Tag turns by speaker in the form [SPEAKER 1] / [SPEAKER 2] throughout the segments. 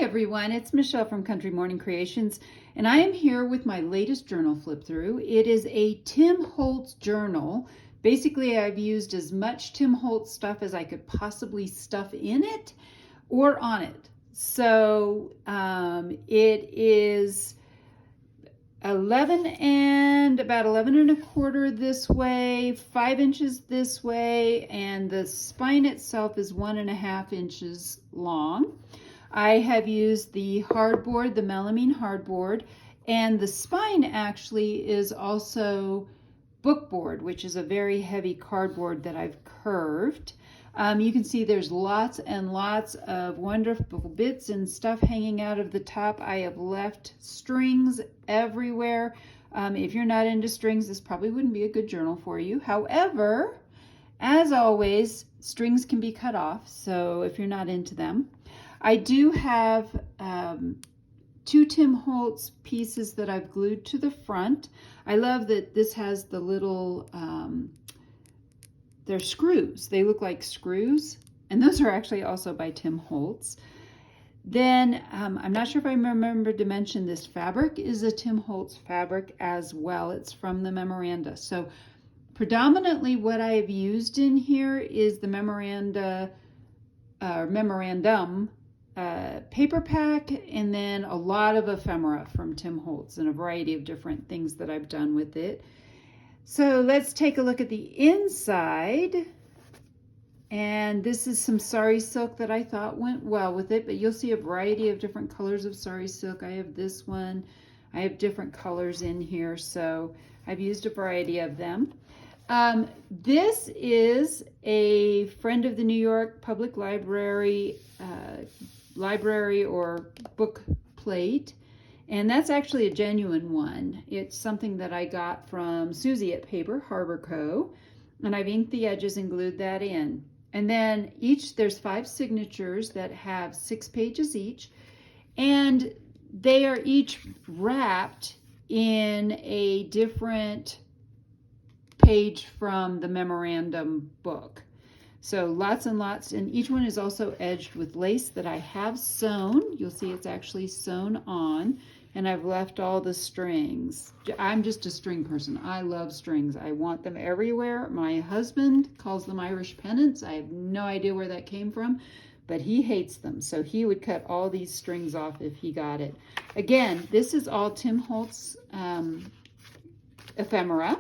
[SPEAKER 1] everyone, it's Michelle from Country Morning Creations, and I am here with my latest journal flip through. It is a Tim Holtz journal. Basically, I've used as much Tim Holtz stuff as I could possibly stuff in it or on it. So it is 11 and about 11 and a quarter this way, 5 inches this way, and the spine itself is 1.5 inches long. I have used the hardboard, the melamine hardboard, and the spine actually is also bookboard, which is a very heavy cardboard that I've curved. You can see there's lots and lots of wonderful bits and stuff hanging out of the top. I have left strings everywhere. If you're not into strings, this probably wouldn't be a good journal for you. However, as always, strings can be cut off, so if you're not into them. I do have 2 Tim Holtz pieces that I've glued to the front. I love that this has the little, they're screws. They look like screws, and those are actually also by Tim Holtz. Then, I'm not sure if I remember to mention this fabric is a Tim Holtz fabric as well. It's from the Memoranda. So predominantly what I have used in here is the Memorandum paper pack, and then a lot of ephemera from Tim Holtz and a variety of different things that I've done with it. So let's take a look at the inside. And this is some sari silk that I thought went well with it, but you'll see a variety of different colors of sari silk. I have this one. I have different colors in here, so I've used a variety of them. This is a friend of the New York Public Library or book plate, and that's actually a genuine one. It's something that I got from Susie at Paper Harbor Co., and I've inked the edges and glued that in. And then there's 5 signatures that have 6 pages each, and they are each wrapped in a different page from the Memorandum book. So lots and lots, and each one is also edged with lace that I have sewn. You'll see it's actually sewn on, and I've left all the strings. I'm just a string person. I love strings. I want them everywhere. My husband calls them Irish pennants. I have no idea where that came from, but he hates them. So he would cut all these strings off if he got it. Again, this is all Tim Holtz ephemera.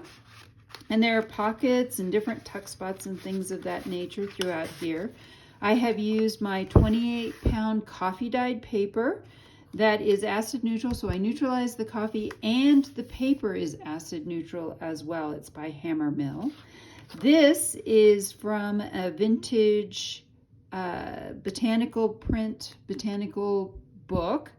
[SPEAKER 1] And there are pockets and different tuck spots and things of that nature throughout here. I have used my 28-pound coffee dyed paper that is acid neutral, so I neutralize the coffee, and the paper is acid neutral as well. It's by Hammer Mill. This is from a vintage botanical book.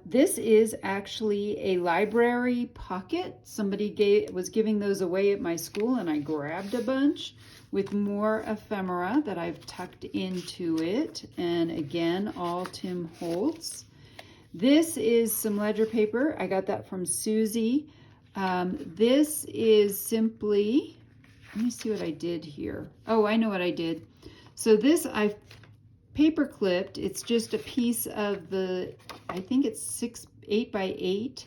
[SPEAKER 1] This is actually a library pocket. Somebody was giving those away at my school, and I grabbed a bunch with more ephemera that I've tucked into it. And again, all Tim Holtz. This is some ledger paper. I got that from Susie. This is simply, let me see what I did here. Oh, I know what I did. So this I've paper clipped. It's just a piece of the, I think it's 8 by 8,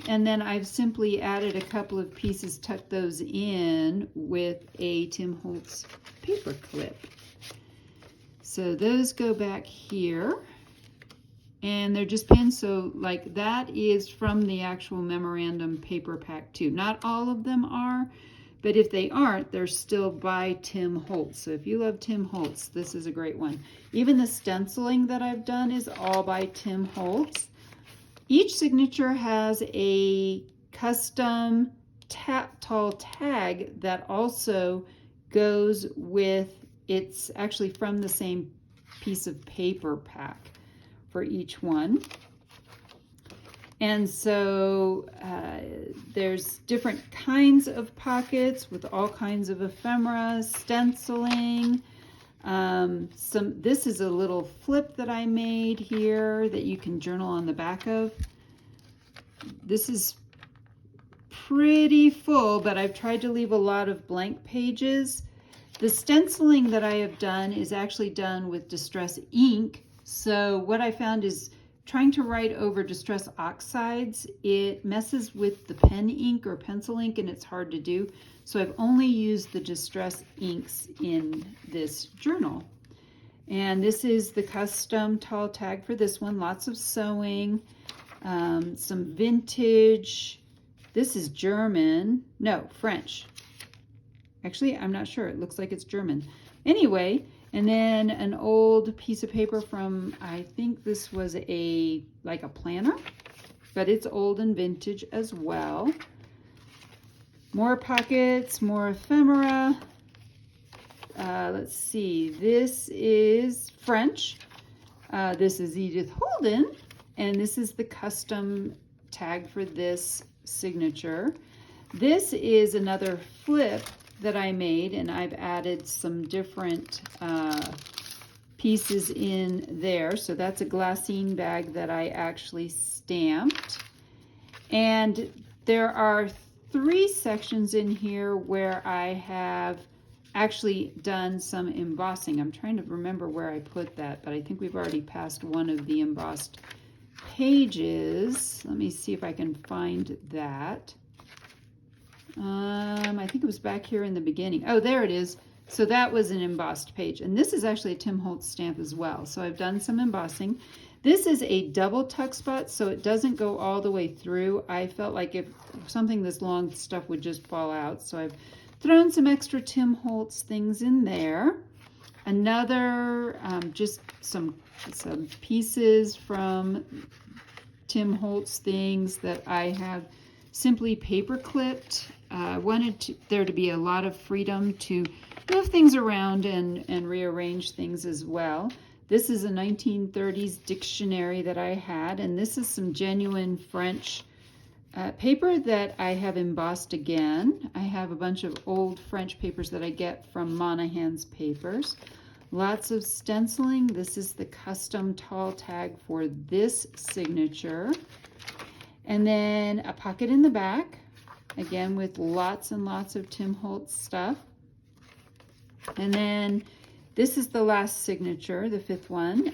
[SPEAKER 1] and then I've simply added a couple of pieces, tucked those in with a Tim Holtz paper clip. So those go back here, and they're just pinned. So like that is from the actual Memorandum paper pack too. Not all of them are, but if they aren't, they're still by Tim Holtz. So if you love Tim Holtz, this is a great one. Even the stenciling that I've done is all by Tim Holtz. Each signature has a custom tall tag that also goes with, it's actually from the same piece of paper pack for each one. And so there's different kinds of pockets with all kinds of ephemera, stenciling. This is a little flip that I made here that you can journal on the back of. This is pretty full, but I've tried to leave a lot of blank pages. The stenciling that I have done is actually done with distress ink So what I found is trying to write over distress oxides, it messes with the pen ink or pencil ink and it's hard to do. So I've only used the distress inks in this journal. And this is the custom tall tag for this one. Lots of sewing, some vintage. This is German. No, French. Actually, I'm not sure. It looks like it's German. Anyway, and then an old piece of paper from, I think this was like a planner, but it's old and vintage as well. More pockets, more ephemera. Let's see, this is French. This is Edith Holden, and this is the custom tag for this signature. This is another flip that I made, and I've added some different pieces in there. So that's a glassine bag that I actually stamped. And there are 3 sections in here where I have actually done some embossing. I'm trying to remember where I put that, but I think we've already passed one of the embossed pages. Let me see if I can find that. I think it was back here in the beginning. Oh, there it is. So that was an embossed page. And this is actually a Tim Holtz stamp as well. So I've done some embossing. This is a double tuck spot, so it doesn't go all the way through. I felt like if something this long, stuff would just fall out. So I've thrown some extra Tim Holtz things in there. Another, just some pieces from Tim Holtz things that I have simply paper clipped. I wanted there to be a lot of freedom to move things around and rearrange things as well. This is a 1930s dictionary that I had, and this is some genuine French paper that I have embossed again. I have a bunch of old French papers that I get from Monahan's Papers. Lots of stenciling. This is the custom tall tag for this signature. And then a pocket in the back, again with lots and lots of Tim Holtz stuff. And then this is the last signature, the 5th one.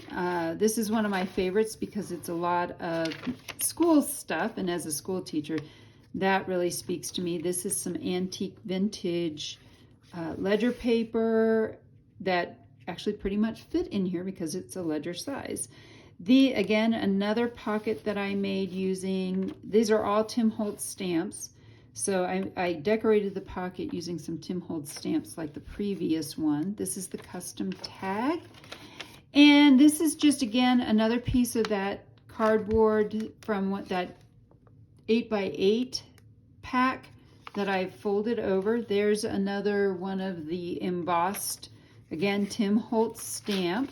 [SPEAKER 1] This is one of my favorites because it's a lot of school stuff, and as a school teacher, that really speaks to me. This is some antique vintage ledger paper that actually pretty much fit in here because it's a ledger size. Again, another pocket that I made using, these are all Tim Holtz stamps. So I decorated the pocket using some Tim Holtz stamps like the previous one. This is the custom tag. And this is just, again, another piece of that cardboard from that 8x8 pack that I folded over. There's another one of the embossed, again, Tim Holtz stamp.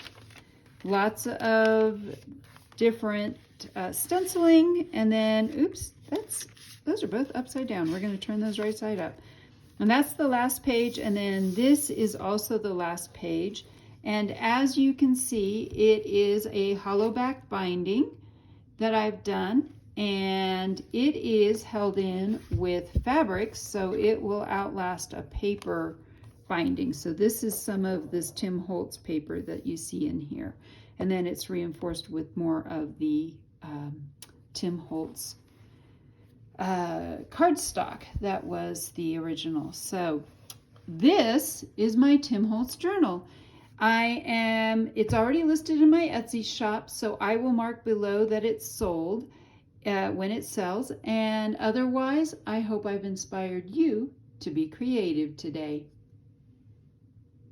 [SPEAKER 1] Lots of different stenciling, and then, oops, those are both upside down. We're going to turn those right side up. And that's the last page, and then this is also the last page. And as you can see, it is a hollow back binding that I've done, and it is held in with fabric, so it will outlast a paper binding. So this is some of this Tim Holtz paper that you see in here. And then it's reinforced with more of the Tim Holtz cardstock that was the original. So this is my Tim Holtz journal. It's already listed in my Etsy shop, so I will mark below that it's sold when it sells. And otherwise, I hope I've inspired you to be creative today.